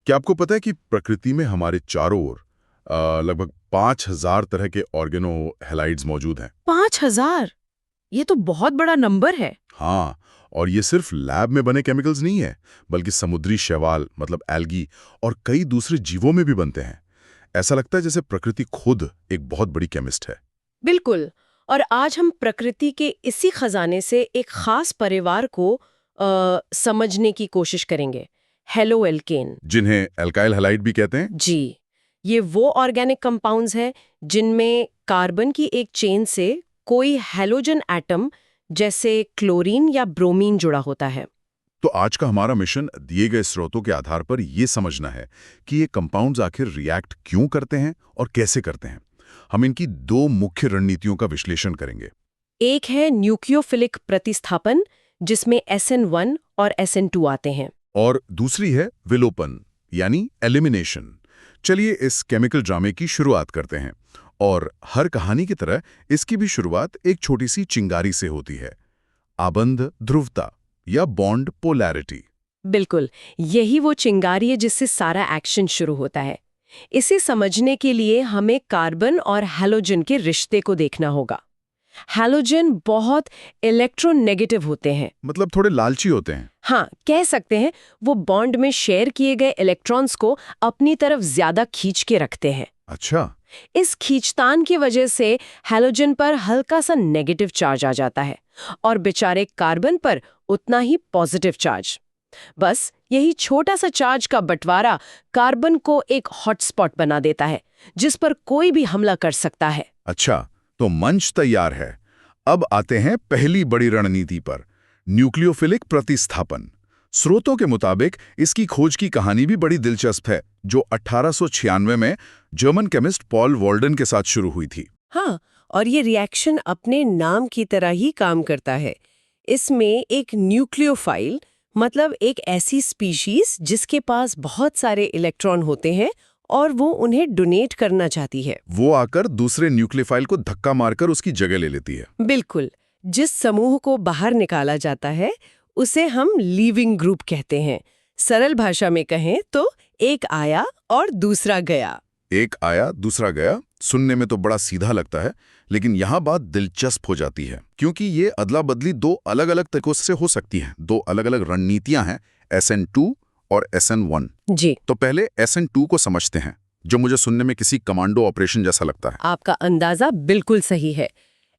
क्या आपको पता है कि प्रकृति में हमारे चारों ओर लगभग 5,000 तरह के ऑर्गेनो हैलाइड्स मौजूद हैं? 5,000? ये तो बहुत बड़ा नंबर है। हाँ, और ये सिर्फ लैब में बने केमिकल्स नहीं है, बल्कि समुद्री शैवाल मतलब एल्गी और कई दूसरे जीवों में भी बनते हैं। ऐसा लगता है जैसे प्रकृति खुद एक बहुत बड़ी केमिस्ट है। बिल्कुल। और आज हम प्रकृति के इसी खजाने से एक खास परिवार को समझने की कोशिश करेंगे। Halo alkane. जिन्हें एल्काइल हैलाइड भी कहते हैं। जी, ये वो ऑर्गेनिक कंपाउंड्स हैं जिनमें कार्बन की एक चेन से कोई हैलोजन एटम जैसे क्लोरीन या ब्रोमीन जुड़ा होता है। तो आज का हमारा मिशन दिए गए स्रोतों के आधार पर यह समझना है कि ये कंपाउंड्स आखिर रिएक्ट क्यों करते हैं और कैसे करते हैं। हम इनकी दो मुख्य रणनीतियों का विश्लेषण करेंगे। एक है न्यूक्लियोफिलिक प्रतिस्थापन, जिसमें SN1 और SN2 आते हैं। और दूसरी है विलोपन यानी एलिमिनेशन। चलिए इस केमिकल ड्रामे की शुरुआत करते हैं। और हर कहानी की तरह इसकी भी शुरुआत एक छोटी सी चिंगारी से होती है। आबंध ध्रुवता या बॉन्ड पोलैरिटी। बिल्कुल, यही वो चिंगारी है जिससे सारा एक्शन शुरू होता है। इसे समझने के लिए हमें कार्बन और हैलोजन के रिश्ते को देखना होगा। हैलोजन बहुत इलेक्ट्रोनेगेटिव होते हैं। मतलब थोड़े लालची होते हैं। हाँ, कह सकते हैं वो बॉन्ड में शेयर किए गए इलेक्ट्रॉन्स को अपनी तरफ ज्यादा खींच के रखते हैं। अच्छा। इस खींचतान की वजह से हैलोजन पर हल्का सा नेगेटिव चार्ज आ जाता है और बेचारे कार्बन पर उतना ही पॉजिटिव चार्ज। बस यही छोटा सा चार्ज का बंटवारा कार्बन को एक हॉटस्पॉट बना देता है जिस पर कोई भी हमला कर सकता है। अच्छा, तो मंच तैयार है। अब आते हैं पहली बड़ी रणनीति पर, न्यूक्लियोफिलिक प्रतिस्थापन। स्रोतों के मुताबिक इसकी खोज की कहानी भी बड़ी दिलचस्प है, जो 1896 में जर्मन केमिस्ट पॉल वॉल्डन के साथ शुरू हुई थी। हाँ, और ये रिएक्शन अपने नाम की तरह ही काम करता है। इसमें एक न्यूक्लियोफाइल मतलब एक ऐसी स्पीशीज जिसके पास बहुत सारे इलेक्ट्रॉन होते हैं और वो उन्हें डोनेट करना चाहती है। वो आकर दूसरे न्यूक्लियोफाइल को धक्का मारकर उसकी जगह ले लेती है। बिल्कुल, जिस समूह को बाहर निकाला जाता है उसे हम लीविंग ग्रुप कहते हैं। सरल भाषा में कहें तो एक आया और दूसरा गया। एक आया दूसरा गया सुनने में तो बड़ा सीधा लगता है, लेकिन यहाँ बात दिलचस्प हो जाती है क्योंकि ये अदला बदली दो अलग अलग तरीकों से हो सकती है। दो अलग अलग रणनीतियां हैं, SN2 और SN1। जी, तो पहले SN2 को समझते हैं, जो मुझे सुनने में किसी कमांडो ऑपरेशन जैसा लगता है। आपका अंदाजा बिल्कुल सही है।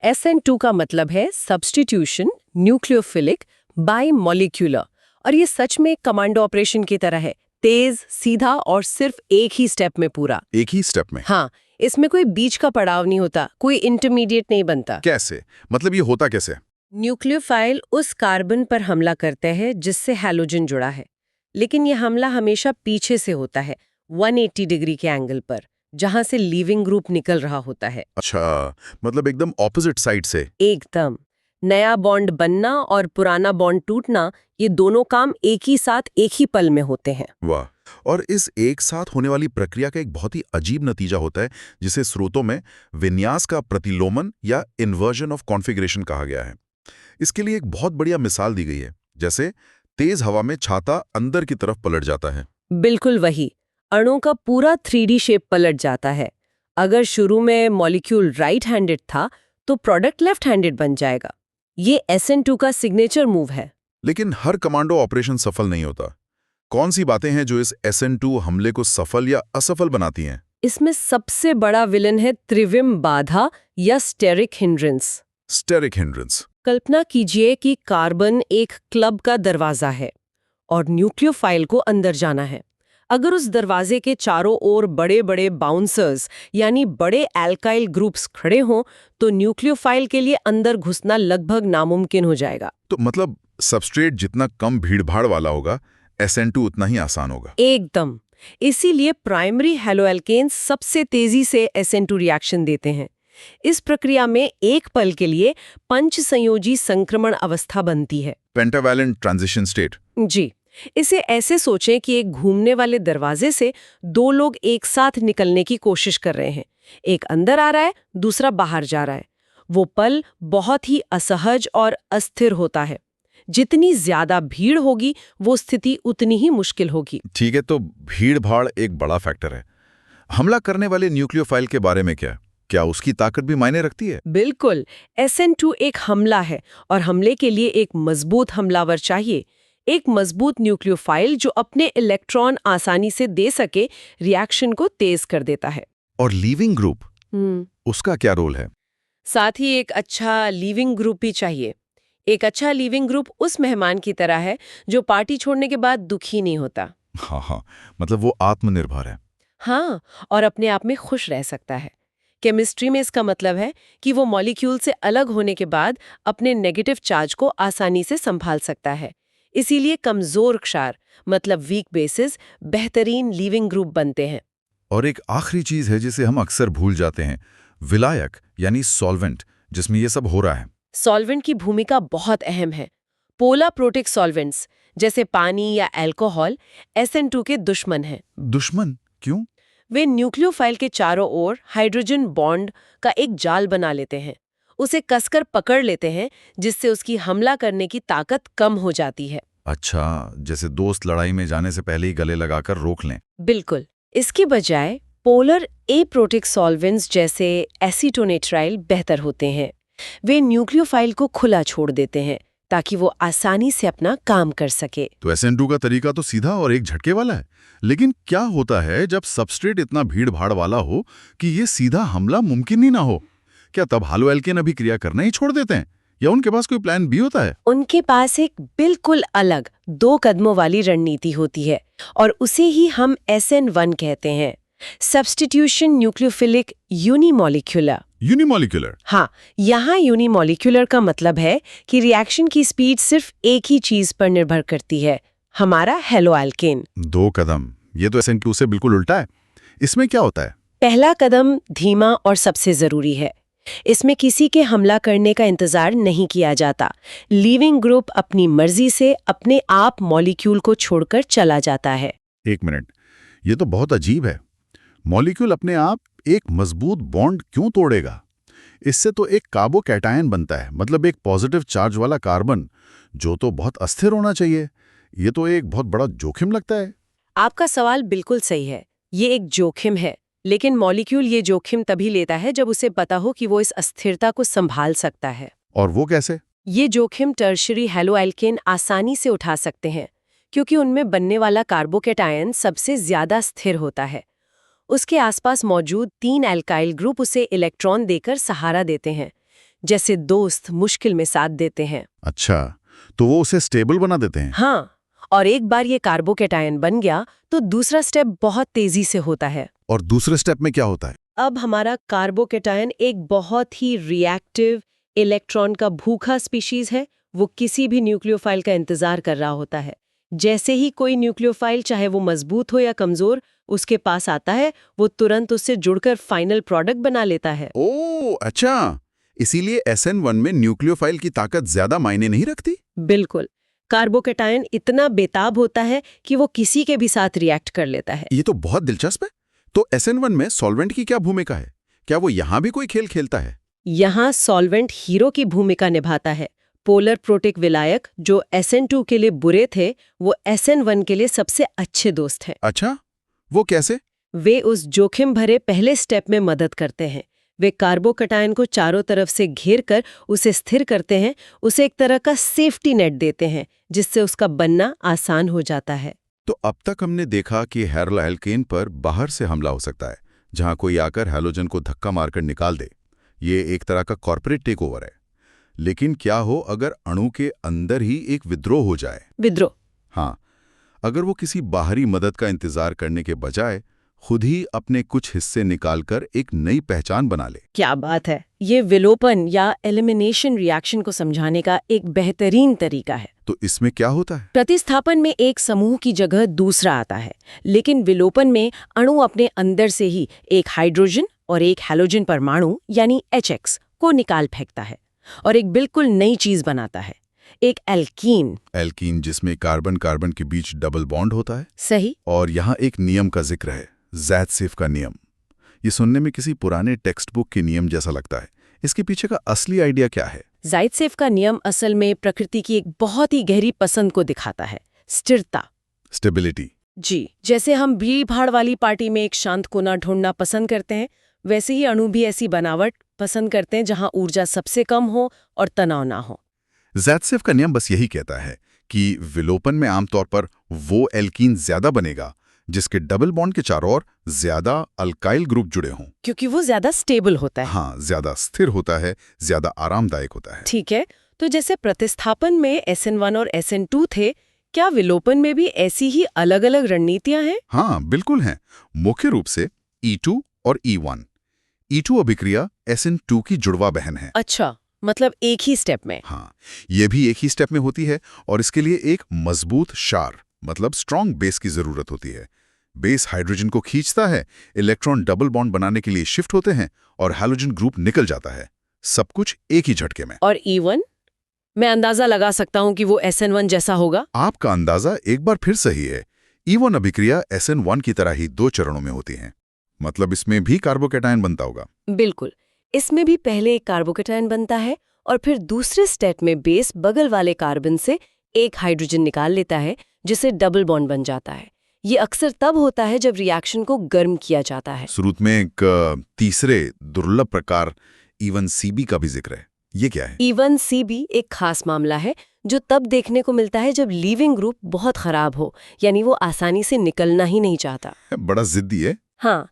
SN2 का मतलब है सब्स्टिट्यूशन न्यूक्लियोफिलिक बाय मॉलिक्यूलर, और ये सच में कमांडो ऑपरेशन की तरह है, तेज, सीधा और सिर्फ एक ही स्टेप में पूरा। एक ही स्टेप में? हाँ, इसमें कोई बीच का पड़ाव नहीं होता, कोई इंटरमीडिएट नहीं बनता। कैसे? मतलब ये होता कैसे? न्यूक्लियोफाइल उस कार्बन पर हमला करते हैं जिससे हैलोजन जुड़ा है, लेकिन यह हमला हमेशा पीछे से होता है, 180 डिग्री के एंगल पर, जहां से लीविंग ग्रुप निकल रहा होता है। अच्छा, मतलब एकदम ऑपोजिट साइड से। एकदम। नया बॉन्ड बनना और पुराना बॉन्ड टूटना, ये दोनों काम एक ही साथ एक ही पल में होते हैं। वाह। और इस एक साथ होने वाली प्रक्रिया का एक बहुत ही अजीब नतीजा होता है, जिसे स्रोतों में विन्यास का प्रतिलोमन या इन्वर्जन ऑफ कॉन्फ़िगरेशन कहा गया है। इसके लिए एक बहुत बढ़िया मिसाल दी गई है, जैसे तेज हवा में छाता अंदर की तरफ पलट जाता है। बिल्कुल वही, अणु का पूरा 3D शेप पलट जाता है। अगर शुरू में मॉलिक्यूल राइट हैंडेड था तो प्रोडक्ट लेफ्ट हैंडेड बन जाएगा। ये SN2 का सिग्नेचर मूव है। लेकिन हर कमांडो ऑपरेशन सफल नहीं होता। कौन सी बातें हैं जो इस SN2 हमले को सफल या असफल बनाती हैं? इसमें सबसे बड़ा विलन है त्रिविम बाधा या स्टेरिक हिंड्रेंस। Steric hindrance. कल्पना कीजिए कि कार्बन एक क्लब का दरवाजा है और न्यूक्लियोफाइल को अंदर जाना है। अगर उस दरवाजे के चारों ओर बड़े बड़े बाउंसर्स यानी बड़े एल्काइल ग्रुप्स खड़े हों तो न्यूक्लियोफाइल के लिए अंदर घुसना लगभग नामुमकिन हो जाएगा। तो मतलब सबस्ट्रेट जितना कम भीड़भाड़ वाला होगा, SN2 उतना ही आसान होगा। एकदम। इसीलिए प्राइमरी हैलोएल्केन्स सबसे तेजी से SN2 रिएक्शन देते हैं। इस प्रक्रिया में एक पल के लिए पंच संयोजी संक्रमण अवस्था बनती है। Pentavalent transition state. जी, इसे ऐसे सोचें कि एक घूमने वाले दरवाजे से दो लोग एक साथ निकलने की कोशिश कर रहे हैं। एक अंदर आ रहा है, दूसरा बाहर जा रहा है। वो पल बहुत ही असहज और अस्थिर होता है। जितनी ज्यादा भीड़ होगी वो स्थिति उतनी ही मुश्किल होगी। ठीक है, तो भीड़ भाड़ एक बड़ा फैक्टर है। हमला करने वाले न्यूक्लियोफाइल के बारे में क्या उसकी ताकत भी मायने रखती है? बिल्कुल। SN2 एक हमला है और हमले के लिए एक मजबूत हमलावर चाहिए। एक मजबूत न्यूक्लियोफाइल जो अपने इलेक्ट्रॉन आसानी से दे सके, रिएक्शन को तेज कर देता है। और लीविंग ग्रुप, उसका क्या रोल है? साथ ही एक अच्छा लीविंग ग्रुप भी चाहिए। एक अच्छा लीविंग ग्रुप उस मेहमान की तरह है जो पार्टी छोड़ने के बाद दुखी नहीं होता। हाँ, मतलब वो आत्मनिर्भर है। हाँ, और अपने आप में खुश रह सकता है। केमिस्ट्री में इसका मतलब है कि वो मॉलिक्यूल से अलग होने के बाद अपने नेगेटिव चार्ज को आसानी से संभाल सकता है। इसीलिए कमजोर क्षार मतलब वीक बेसिस बेहतरीन लीविंग ग्रुप बनते हैं। और एक आखिरी चीज है जिसे हम अक्सर भूल जाते हैं, विलायक यानी सॉल्वेंट, जिसमें ये सब हो रहा है। सॉल्वेंट की भूमिका बहुत अहम है। पोला प्रोटिक सॉल्वेंट्स जैसे पानी या अल्कोहल SN2 के दुश्मन हैं। दुश्मन क्यों? वे न्यूक्लियोफाइल के चारों ओर हाइड्रोजन बॉन्ड का एक जाल बना लेते हैं, उसे कसकर पकड़ लेते हैं, जिससे उसकी हमला करने की ताकत कम हो जाती है। अच्छा, जैसे दोस्त लड़ाई में जाने से पहले ही गले लगाकर रोक लें। बिल्कुल। इसके बजाय पोलर एप्रोटिक सॉल्वेंट्स जैसे एसीटोनेट्राइल बेहतर होते हैं। वे न्यूक्लियोफाइल को खुला छोड़ देते हैं ताकि वो आसानी से अपना काम कर सके। तो SN2 का तरीका तो सीधा और एक झटके वाला है, लेकिन क्या होता है जब सबस्ट्रेट इतना भीड़ भाड़ वाला हो कि ये सीधा हमला मुमकिन ही ना हो? क्या तब हालोएल्केन अभी क्रिया करना ही छोड़ देते हैं, या उनके पास कोई प्लान बी होता है? उनके पास एक बिल्कुल अलग 2 कदमों वाली रणनीति होती है और उसे ही हम SN1 कहते हैं, सब्स्टिट्यूशन न्यूक्लियोफिलिक यूनिमॉलिक्यूलर। यूनिमॉलिक्यूलर? हाँ, यहाँ यूनिमॉलिक्यूलर का मतलब है कि रिएक्शन की स्पीड सिर्फ एक ही चीज पर निर्भर करती है, हमारा हेलोएल्केन। 2 कदम, ये तो SN2 से बिल्कुल उल्टा है। इसमें क्या होता है? पहला कदम धीमा और सबसे जरूरी है। इसमें किसी के हमला करने का इंतजार नहीं किया जाता। लीविंग ग्रुप अपनी मर्जी से अपने आप मॉलिक्यूल को छोड़कर चला जाता है। 1 मिनट, ये तो बहुत अजीब है। मॉलिक्यूल अपने आप एक मजबूत बॉन्ड क्यों तोड़ेगा? इससे तो एक कार्बोकैटायन बनता है, मतलब एक पॉजिटिव चार्ज वाला कार्बन, जो तो बहुत अस्थिर होना चाहिए। ये तो एक बहुत बड़ा जोखिम लगता है। आपका सवाल बिल्कुल सही है, ये एक जोखिम है, लेकिन मॉलिक्यूल ये जोखिम तभी लेता है जब उसे पता हो कि वो इस अस्थिरता को संभाल सकता है। और वो कैसे? ये जोखिम टर्शरी हेलोएल्केन आसानी से उठा सकते हैं, क्योंकि उनमें बनने वाला कार्बोकैटायन सबसे ज्यादा स्थिर होता है। उसके आसपास मौजूद 3 एल्काइल ग्रुप उसे इलेक्ट्रॉन देकर सहारा देते हैं, जैसे दोस्त मुश्किल में साथ देते हैं। अच्छा, तो वो उसे स्टेबल बना देते हैं? हाँ, और एक बार ये कार्बोकैटायन बन गया तो दूसरा स्टेप बहुत तेजी से होता है। और दूसरे स्टेप में क्या होता है? अब हमारा कार्बोकैटायन एक बहुत ही रिएक्टिव इलेक्ट्रॉन का भूखा स्पीशीज है। वो किसी भी न्यूक्लियोफाइल का इंतजार कर रहा होता है। जैसे ही कोई न्यूक्लियोफाइल, चाहे वो मजबूत हो या कमजोर, उसके पास आता है, वो तुरंत उससे जुड़कर फाइनल प्रोडक्ट बना लेता है। ओह अच्छा, इसीलिए SN1 में न्यूक्लियोफाइल की ताकत ज्यादा मायने नहीं रखती? बिल्कुल। कार्बोकैटायन इतना बेताब होता है कि वो किसी के भी साथ रिएक्ट कर लेता है। ये तो बहुत दिलचस्प है। तो SN1 में सॉल्वेंट की क्या भूमिका है? क्या वो यहाँ भी कोई खेल खेलता है? यहाँ सॉल्वेंट हीरो की भूमिका निभाता है। पोलर प्रोटिक विलायक जो SN2 के लिए बुरे थे, वो SN1 के लिए सबसे अच्छे दोस्त हैं। अच्छा, वो कैसे? वे उस जोखिम भरे पहले स्टेप में मदद करते हैं। वे कार्बोकैटायन को चारों तरफ से घेर कर उसे स्थिर करते हैं, उसे एक तरह का सेफ्टी नेट देते हैं, जिससे उसका बनना आसान हो जाता है। तो अब तक हमने देखा कि हेलोएल्केन पर बाहर से हमला हो सकता है, जहां कोई आकर हैलोजन को धक्का मारकर निकाल दे। ये एक तरह का कॉर्पोरेट टेक ओवर है। लेकिन क्या हो अगर अणु के अंदर ही एक विद्रोह हो जाए? विद्रोह? हाँ, अगर वो किसी बाहरी मदद का इंतजार करने के बजाय खुद ही अपने कुछ हिस्से निकालकर एक नई पहचान बना ले। क्या बात है! ये विलोपन या एलिमिनेशन रिएक्शन को समझाने का एक बेहतरीन तरीका है। तो इसमें क्या होता है? प्रतिस्थापन में एक समूह की जगह दूसरा आता है, लेकिन विलोपन में अणु अपने अंदर से ही एक हाइड्रोजन और एक हैलोजन परमाणु यानी HX को निकाल फेंकता है और एक बिल्कुल नई चीज बनाता है, एक एल्कीन। एल्कीन जिसमें कार्बन कार्बन के बीच डबल बॉन्ड होता है। सही। और यहाँ एक नियम का जिक्र है, ज़ैतसेफ का नियम। ये सुनने में किसी पुराने टेक्स्ट बुक के नियम जैसा लगता है। इसके पीछे का असली आइडिया क्या है? ज़ाइत्सेव का नियम असल में प्रकृति की एक बहुत ही गहरी पसंद को दिखाता है, स्थिरता। स्टेबिलिटी। जी, जैसे हम भीड़-भाड़ वाली पार्टी में एक शांत कोना ढूंढना पसंद करते हैं, वैसे ही अणु भी ऐसी बनावट पसंद करते हैं जहां ऊर्जा सबसे कम हो और तनाव ना हो। ज़ाइत्सेव का नियम बस यही कहता है कि विलोपन में आमतौर पर वो एल्कीन ज्यादा बनेगा जिसके डबल बॉन्ड के चारों ओर ज्यादा अल्काइल ग्रुप जुड़े हों। क्योंकि वो ज्यादा स्टेबल होता है। हाँ, ज्यादा स्थिर होता है, ज्यादा आरामदायक होता है। ठीक है, तो जैसे प्रतिस्थापन में SN1 और SN2 थे, क्या विलोपन में भी ऐसी ही अलग-अलग रणनीतियां हैं? हाँ, बिल्कुल हैं। मुख्य रूप से E2 और E1। E2 अभिक्रिया SN2 की जुड़वा बहन है। अच्छा, मतलब एक ही स्टेप में। हाँ, ये भी एक ही स्टेप में होती है और इसके लिए एक मजबूत क्षार मतलब स्ट्रॉन्ग बेस की जरूरत होती है। बेस हाइड्रोजन को खींचता है, इलेक्ट्रॉन डबल बॉन्ड बनाने के लिए शिफ्ट होते हैं और हैलोजन ग्रुप निकल जाता है। सब कुछ एक ही झटके में। और E1? मैं अंदाजा लगा सकता हूं कि वो SN1 जैसा होगा। आपका अंदाजा एक बार फिर सही है। E1 अभिक्रिया SN1 की तरह ही 2 चरणों में होती है। मतलब इसमें भी कार्बोकैटायन बनता होगा। बिल्कुल, इसमें भी पहले एक कार्बोकैटायन बनता है और फिर दूसरे स्टेप में बेस बगल वाले कार्बन से एक हाइड्रोजन निकाल लेता है जिसे डबल बॉन्ड बन जाता है। ये अक्सर तब होता है जब रिएक्शन को गर्म किया जाता है। शुरू में एक तीसरे दुर्लभ प्रकार E1CB का भी जिक्र है। ये क्या है? E1CB एक खास मामला है जो तब देखने को मिलता है जब लीविंग ग्रुप बहुत खराब हो, यानी वो आसानी से निकलना ही नहीं चाहता। बड़ा जिद्दी है। हाँ,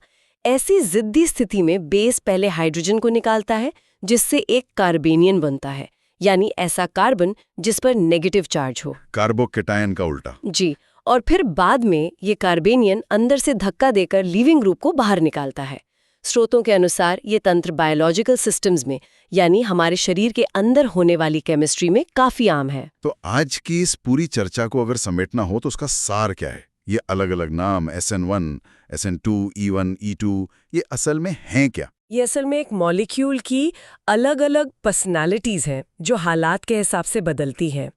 ऐसी जिद्दी स्थिति में बेस पहले हाइड्रोजन को निकालता है जिससे एक कार्बेनियन बनता है, यानी ऐसा कार्बन जिस पर नेगेटिव चार्ज हो। कार्बोकैटायन का उल्टा। जी, और फिर बाद में ये कार्बेनियन अंदर से धक्का देकर लीविंग ग्रुप को बाहर निकालता है। स्रोतों के अनुसार ये तंत्र बायोलॉजिकल सिस्टम्स में, यानी हमारे शरीर के अंदर होने वाली केमिस्ट्री में काफी आम है। तो आज की इस पूरी चर्चा को अगर समेटना हो तो उसका सार क्या है? ये अलग-अलग नाम SN1, SN2, E1, E2, ये असल में हैं क्या? ये असल में एक मॉलिक्यूल की अलग-अलग पर्सनालिटीज हैं जो हालात के हिसाब से बदलती हैं।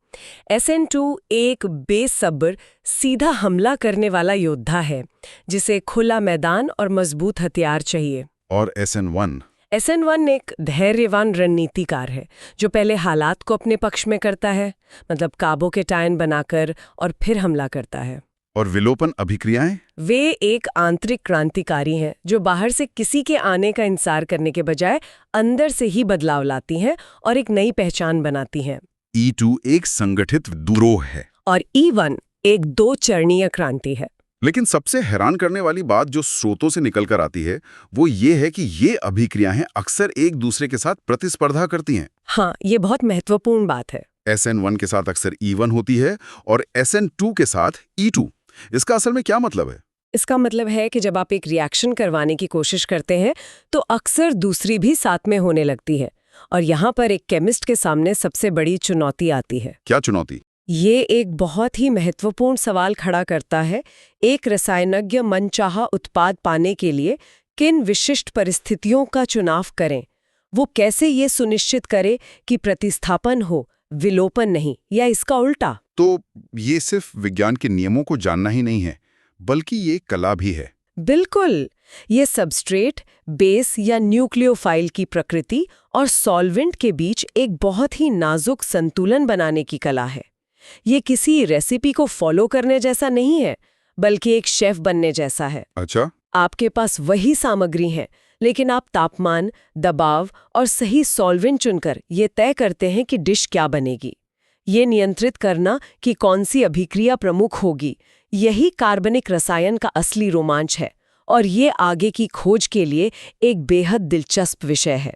SN2 एक बेसब्र सीधा हमला करने वाला योद्धा है जिसे खुला मैदान और मजबूत हथियार चाहिए। और SN1? SN1 एक धैर्यवान रणनीतिकार है जो पहले हालात को अपने पक्ष में करता है, मतलब कार्बोकैटायन बनाकर और फिर हमला करता है। और विलोपन अभिक्रियाएं? वे एक आंतरिक क्रांतिकारी हैं जो बाहर से किसी के आने का इंतजार करने के बजाय अंदर से ही बदलाव लाती हैं और एक नई पहचान बनाती हैं। E2 एक संगठित विद्रोह है और E1 एक 2 चरणीय क्रांति है। लेकिन सबसे हैरान करने वाली बात जो स्रोतों से निकल कर आती है वो ये है कि ये अभिक्रियाएं अक्सर एक दूसरे के साथ प्रतिस्पर्धा करती हैं। हाँ, ये बहुत महत्वपूर्ण बात है। SN1 के साथ अक्सर E1 होती है और SN2 के साथ E2। इसका असल में क्या मतलब है? इसका मतलब है कि जब आप एक रिएक्शन करवाने की कोशिश करते हैं तो अक्सर दूसरी भी साथ में होने लगती है। और यहाँ पर एक केमिस्ट के सामने सबसे बड़ी चुनौती आती है। क्या चुनौती? ये एक बहुत ही महत्वपूर्ण सवाल खड़ा करता है। एक रसायनज्ञ मनचाहा उत्पाद पाने के लिए किन विशिष्ट परिस्थितियों का चुनाव करें? वो कैसे ये सुनिश्चित करे कि प्रतिस्थापन हो, विलोपन नहीं, या इसका उल्टा? तो ये सिर्फ विज्ञान के नियमों को जानना ही नहीं है, बल्कि ये कला भी है। बिल्कुल, ये सबस्ट्रेट, बेस या न्यूक्लियोफाइल की प्रकृति और सॉल्वेंट के बीच एक बहुत ही नाजुक संतुलन बनाने की कला है। ये किसी रेसिपी को फॉलो करने जैसा नहीं है, बल्कि एक शेफ बनने जैसा है। अच्छा? आपके पास वही सामग्री है, लेकिन आप तापमान, दबाव और सही सॉल्वेंट चुनकर ये तय करते हैं कि डिश क्या बनेगी। ये नियंत्रित करना कि कौन सी अभिक्रिया प्रमुख होगी, यही कार्बनिक रसायन का असली रोमांच है और ये आगे की खोज के लिए एक बेहद दिलचस्प विषय है।